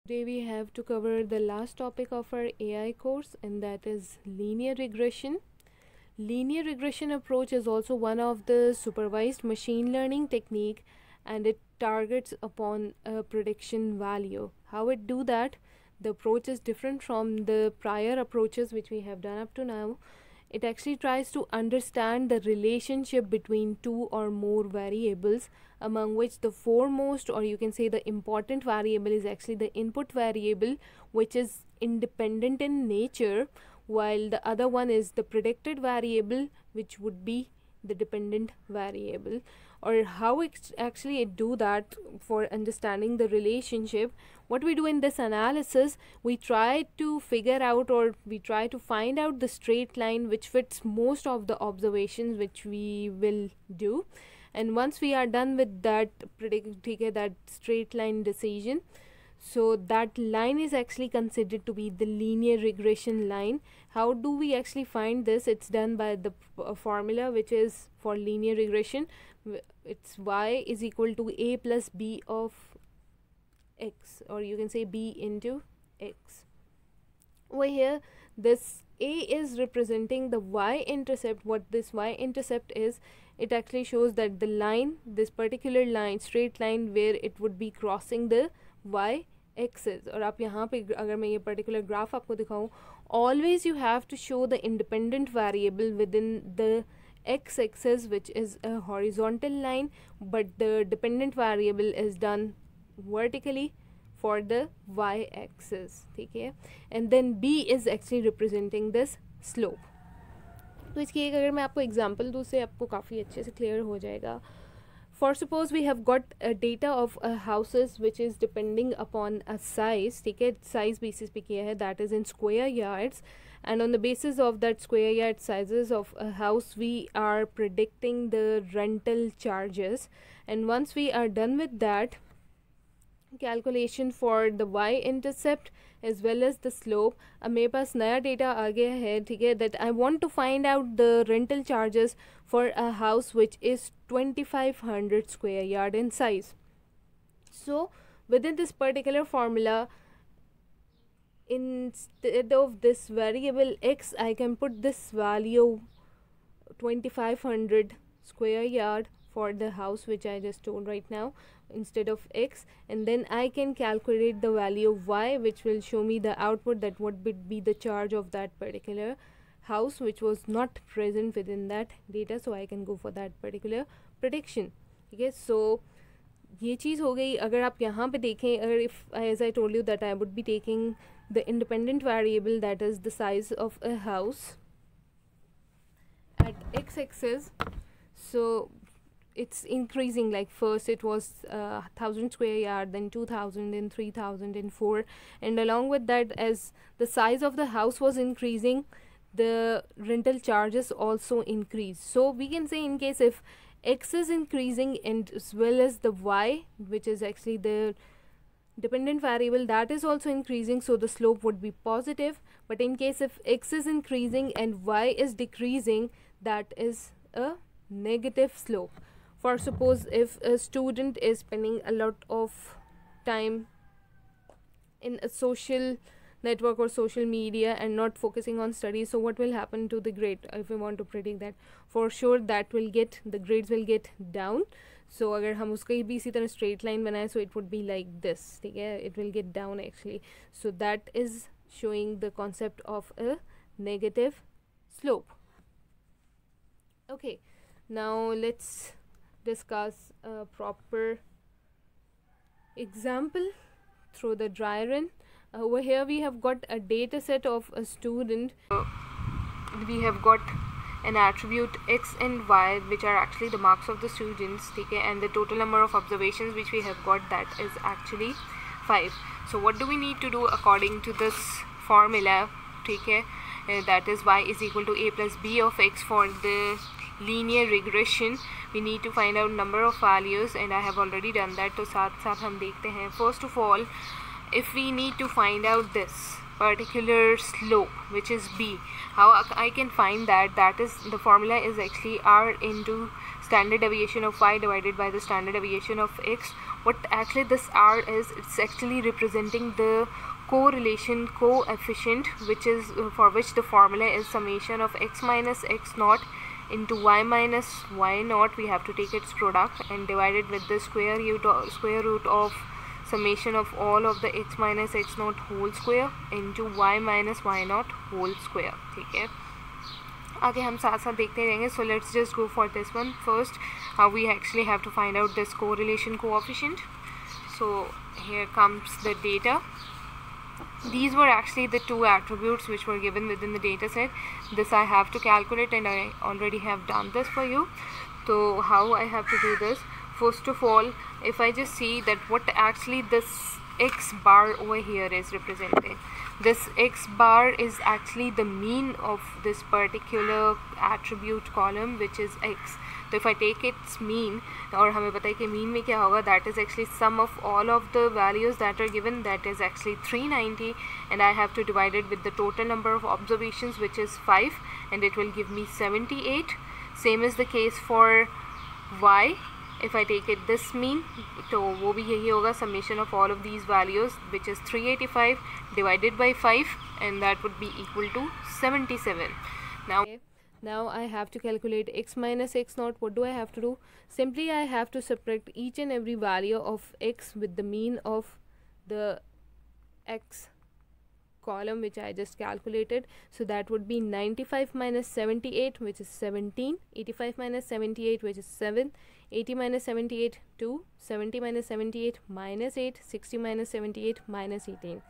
Today we have to cover the last topic of our AI course, and that is linear regression. Linear regression approach is also one of the supervised machine learning technique, and it targets upon a prediction value. How it do that? The approach is different from the prior approaches which we have done up to now. It actually tries to understand the relationship between two or more variables, among which the foremost, or you can say the important variable, is actually the input variable, which is independent in nature, while the other one is the predicted variable, which would be the dependent variable. Or how actually it do that for understanding the relationship? What we do in this analysis, we try to figure out, or we try to find out the straight line which fits most of the observations which we will do. And once we are done with that that straight line decision, so that line is actually considered to be the linear regression line. How do we actually find this? It's done by the formula which is for linear regression. It's y is equal to a plus b of x, or you can say b into x. Over here, this a is representing the y-intercept. What this y-intercept is, it actually shows that the line, this particular line, straight line, where it would be crossing the y axis. और आप यहाँ पे अगर मैं ये particular graph आपको दिखाऊँ, always you have to show the independent variable within the x-axis, which is a horizontal line, but the dependent variable is done vertically for the y-axis. ठीक है? And then b is actually representing this slope. तो इसकी एक अगर मैं आपको example दूँ, उससे आपको काफ़ी अच्छे से क्लियर हो जाएगा. For suppose we have got a data of houses which is depending upon a size, ठीक है, size basis पे किया है, that is in square yards, and on the basis of that square yard sizes of a house we are predicting the rental charges. And once we are done with that calculation for the y-intercept as well as the slope, अब मेरे पास नया data आ गया है, ठीक है, that I want to find out the rental charges for a house which is 2500 square yard in size. So within this particular formula, instead of this variable x, I can put this value 2500 square yard for the house which I just told right now instead of x, and then I can calculate the value of y, which will show me the output that would be the charge of that particular house which was not present within that data, so I can go for that particular prediction. ठीक है, so ये चीज़ हो गई. अगर आप यहाँ पे देखें, अगर if as I told you that I would be taking the independent variable, that is the size of a house at x-axis, so it's increasing. Like first it was 1000 square yard, then 2000, then 3000, and 4, and along with that, as the size of the house was increasing, the rental charges also increase. So we can say, in case if x is increasing and as well as the y, which is actually the dependent variable, that is also increasing, so the slope would be positive. But in case if x is increasing and y is decreasing, that is a negative slope. For suppose if a student is spending a lot of time in a social network or social media and not focusing on studies, so what will happen to the grade? If we want to predict that, for sure that will get, the grades will get down. So अगर हम उसका भी इसी तरह straight line बनाए, so it would be like this, ठीक है, it will get down actually. So that is showing the concept of a negative slope. Okay, now let's discuss a proper example through the dry run. Over here we have got a data set of a student. We have got an attribute x and y, which are actually the marks of the students, okay, and the total number of observations which we have got, that is actually 5. So what do we need to do according to this formula, okay, that is y is equal to a plus b of x for the linear regression? We need to find out number of values, and I have already done that. तो साथ साथ हम देखते हैं. First of all, if we need to find out this particular slope, which is b, how I can find that? That is, the formula is actually r into standard deviation of y divided by the standard deviation of x, what actually this R is, it's actually representing the correlation coefficient, which is for which the formula is summation of x minus x naught into y minus y naught. We have to take its product and divide it with the square root of summation of all of the x minus x naught whole square into y minus y naught whole square. ठीक है, आगे हम साथ साथ देखते रहेंगे. So let's just go for this one first. How we actually have to find out this correlation coefficient. So here comes the data. These were actually the two attributes which were given within the data set. This I have to calculate, and I already have done this for you. So how I have to do this? First of all, if I just see that what actually this x bar over here is representing, this x bar is actually the mean of this particular attribute column, which is x. So if I take its mean, और हमें पता है कि mean में क्या होगा, that is actually sum of all of the values that are given, that is actually 390, and I have to divide it with the total number of observations, which is 5, and it will give me 78. Same is the case for y. If I take it this mean, तो वो भी यही होगा, summation of all of these values, which is 385 divided by 5, and that would be equal to 77. Now I have to calculate x minus x naught. What do I have to do? Simply I have to subtract each and every value of x with the mean of the x column which I just calculated. So that would be 95 minus 78, which is 17, 85 minus 78, which is 7, 80 minus 78, 2, 70 minus 78, minus 8, 60 minus 78, minus 18.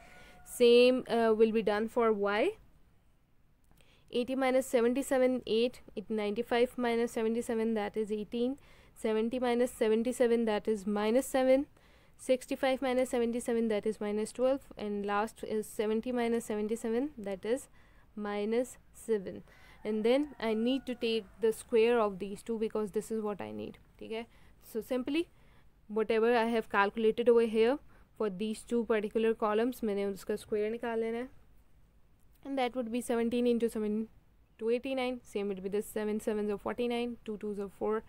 Same will be done for y. 80 minus 77, 8, 95 minus 77, that is 18, 70 minus 77, that is minus 7, 65 minus 77, that is minus 12, and last is 70 minus 77, that is minus 7. And then I need to take the square of these two, because this is what I need. Okay, so simply whatever I have calculated over here for these two particular columns, मैंने उसका square निकाल लेना है, and that would be 17 into 7 to 89. Same would be this 7 7s are 49, 2 2s are 4,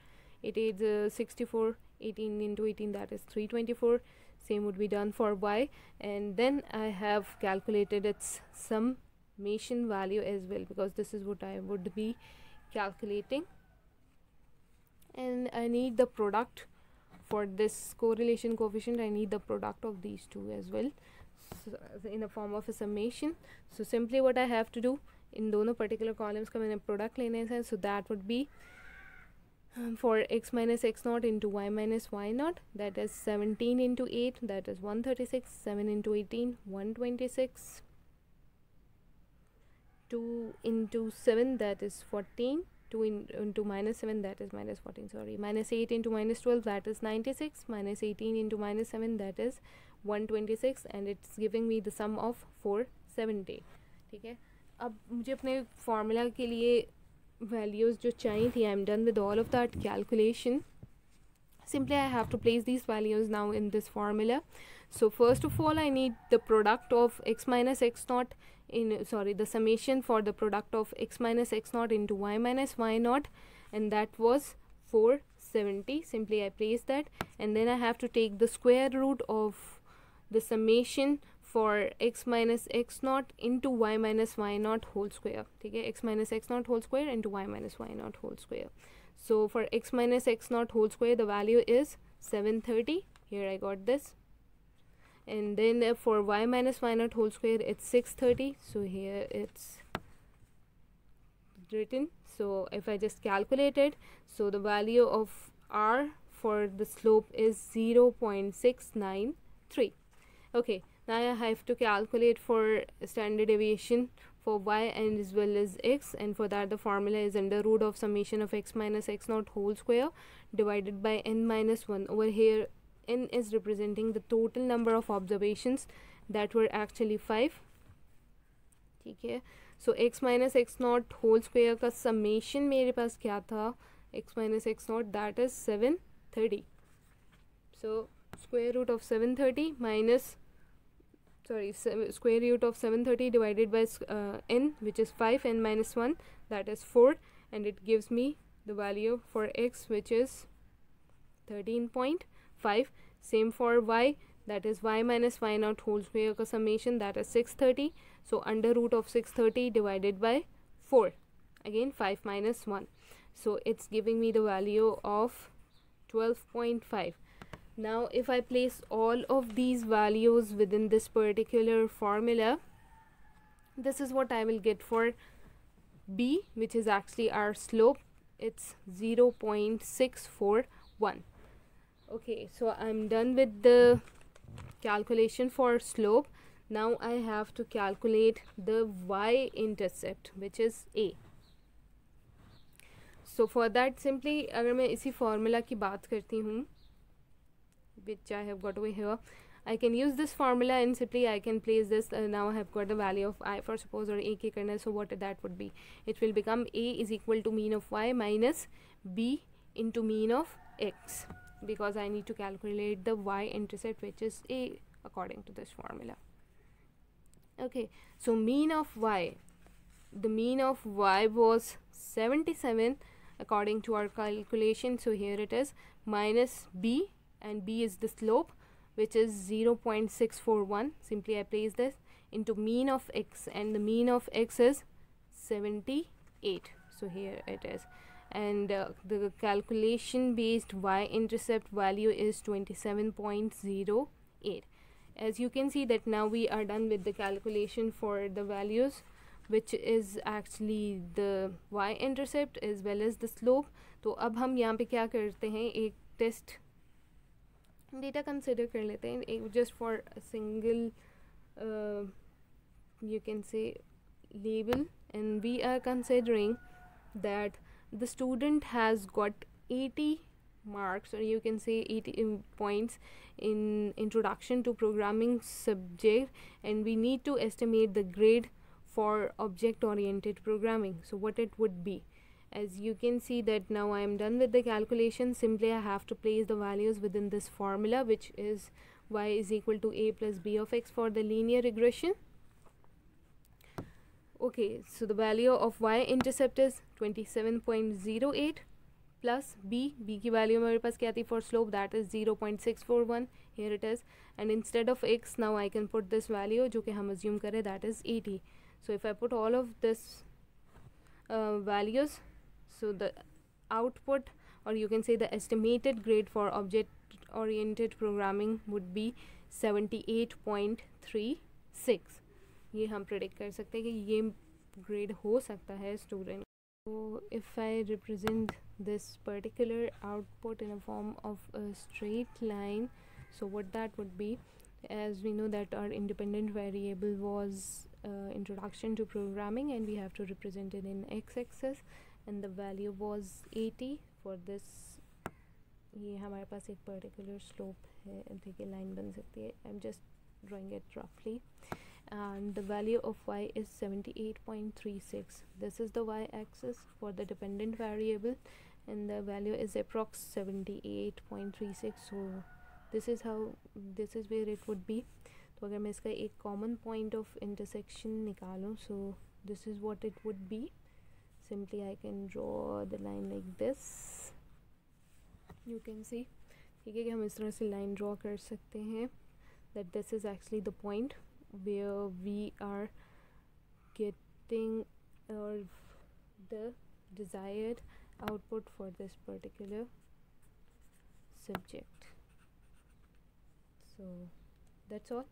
8 8s are 64, 18 into 18, that is 324. Same would be done for y, and then I have calculated its summation value as well, because this is what I would be calculating, and I need the product for this correlation coefficient. I need the product of these two as well, so in the form of a summation. So simply what I have to do, in दोनों particular columns का मैंने product लेने हैं, so that would be for x minus x naught into y minus y naught, that is 17 into 8, that is 136, 7 into 18, 126, 2 into 7, that is 14, 2 into minus 7, that is minus 14, sorry, minus 8 into minus 12, that is 96, minus 18 into minus 7, that is 126, and it's giving me the sum of 470. ठीक है, अब मुझे अपने formula के लिए values जो चाहिए थी, I am done with all of that calculation. Simply I have to place these values now in this formula. So first of all, I need the product of x minus x naught in, sorry, the summation for the product of x minus x naught into y minus y naught, and that was 470. Simply I place that, and then I have to take the square root of the summation for x minus x naught into y minus y naught whole square. Okay, x minus x naught whole square into y minus y naught whole square. So for x minus x naught whole square, the value is 730. Here I got this. And then for y minus y naught whole square, it's 630. So here it's written. So if I just calculate it, so the value of r for the slope is 0.693. Okay, now I have to calculate for standard deviation for y and as well as x, and for that the formula is under root of summation of x minus x naught whole square divided by n minus 1. Over here n is representing the total number of observations that were actually 5. ठीक है, so x minus x naught whole square का summation मेरे पास क्या था, x minus x naught, that is 730. So square root of 730 minus, sorry, square root of 730 divided by n, which is 5, n minus 1, that is 4, and it gives me the value for x, which is 13.5. Same for y, that is y minus y naught whole square का summation, that is 630. So under root of 630 divided by 4, again 5 minus 1. So it's giving me the value of 12.5. Now if I place all of these values within this particular formula, this is what I will get for b, which is actually our slope. It's 0.641. Okay, so I'm done with the calculation for slope. Now I have to calculate the y-intercept, which is a. So for that, simply अगर मैं इसी formula की बात करती हूँ, which I have got over here, I can use this formula and simply I can place this. Now I have got the value of I for suppose, or a के करना है, so what that would be? It will become a is equal to mean of y minus b into mean of x, because I need to calculate the y-intercept, which is a, according to this formula. Okay, so mean of y, the mean of y was 77 according to our calculation. So here it is, minus b, and b is the slope, which is 0.641. Simply I place this into mean of x, and the mean of x is 78. So here it is, and the calculation based y-intercept value is 27.08. As you can see that now we are done with the calculation for the values, which is actually the y-intercept as well as the slope. तो अब हम यहाँ पे क्या करते हैं, एक test data consider कर लेते हैं, एक just for a single you can say label, and we are considering that the student has got 80 marks, or you can say 80 points in introduction to programming subject, and we need to estimate the grade for object oriented programming. So what it would be, as you can see that now I am done with the calculation. Simply I have to place the values within this formula, which is y is equal to a plus b of x for the linear regression. Okay, so the value of y-intercept is 27.08 plus b की value मेरे पास क्या थी for slope, that is 0.641. here it is, and instead of x now I can put this value जो कि हम assume करें, that is 80. So if I put all of this values, so the output, or you can say the estimated grade for object oriented programming would be 78.36. ये हम predict कर सकते हैं कि ये grade हो सकता है student. So if I represent this particular output in a form of a straight line, so what that would be, as we know that our independent variable was introduction to programming, and we have to represent it in x-axis, and the value was 80 for this. ये हमारे पास एक particular slope है, देखिए line बन सकती है, I'm just drawing it roughly, and the value of y is 78.36. this is the y-axis for the dependent variable, and the value is approx 78.36. so this is where it would be. तो अगर मैं इसका एक common point of intersection निकालूं, so this is what it would be. Simply I can draw the line like this, you can see, ठीक है, कि हम इस तरह से line draw कर सकते हैं, that this is actually the point where we are getting the desired output for this particular subject. So that's all.